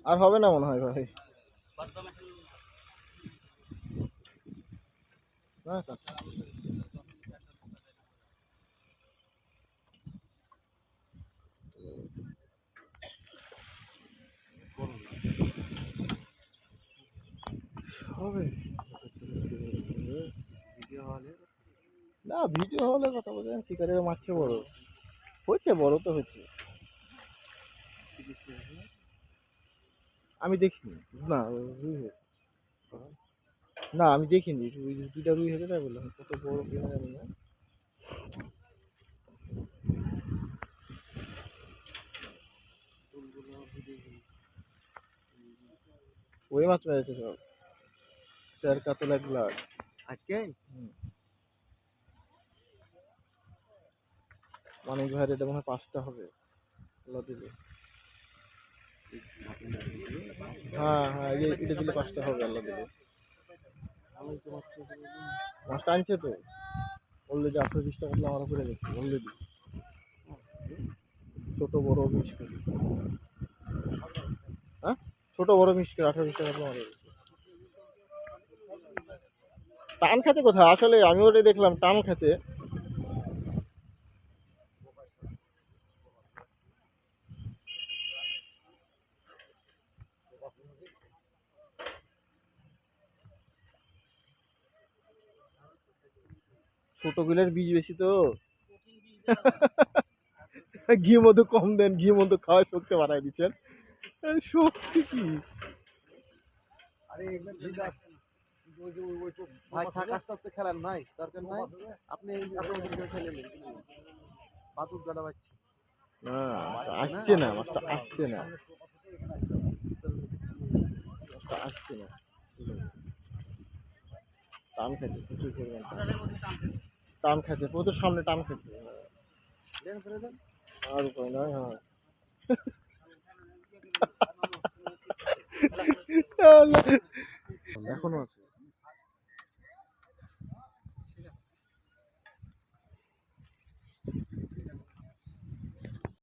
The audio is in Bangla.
আর হবে না মনে হয় ভাই। হবে না, ভিডিও হলে কথা বলছেন, শিকারের মারছে বড় হয়েছে, বড় তো হয়েছে। আমি দেখিনি না, রুই হয়েছে না, আমি দেখিনি দুইটা রুই হয়েছে, তাই বললাম কত বড় কিনা জানি না। ওই মাছ মেরেছে সব, চার কাতল এক লাখ আজকে। মানিক ভাইয়ের এটা মনে হয় 5টা হবে আল্লাহ দিলে। হ্যাঁ হ্যাঁ, এটা দিলে 5টা হবে আল্লাহ দিলে। মাছটা আনছে তো অলরেডি 18-20 টাকা আমার উপরে গেছে অলরেডি। ছোট বড় মিক্স করে, হ্যাঁ ছোট বড় মিক্স করে 18-20 টাকা আমার গেছে। টান খাচ্ছে কোথায় আসলে, আমি ওটাই দেখলাম টান খাচ্ছে। ছোট গুলের বীজ বেশি তো। ঘি মধু কম দেন, ঘি মধু খাওয়া শক্তি বাড়াই দিচ্ছেন। শক্তি কি? ভাই থাক, আস্তে আস্তে খেলেন ভাই, দরকার নাই। আপনি খেলে নেন, বাতুর গাড়া পাচ্ছি না, আসছে না মাছটা, আসছে না মাছটা, আসছে না। টান খাচ্ছে প্রচুর পরিমাণ, টান খাচ্ছে প্রচুর, সামনে টান খাচ্ছে। আর উপায় নয়। হ্যাঁ এখনো আছে।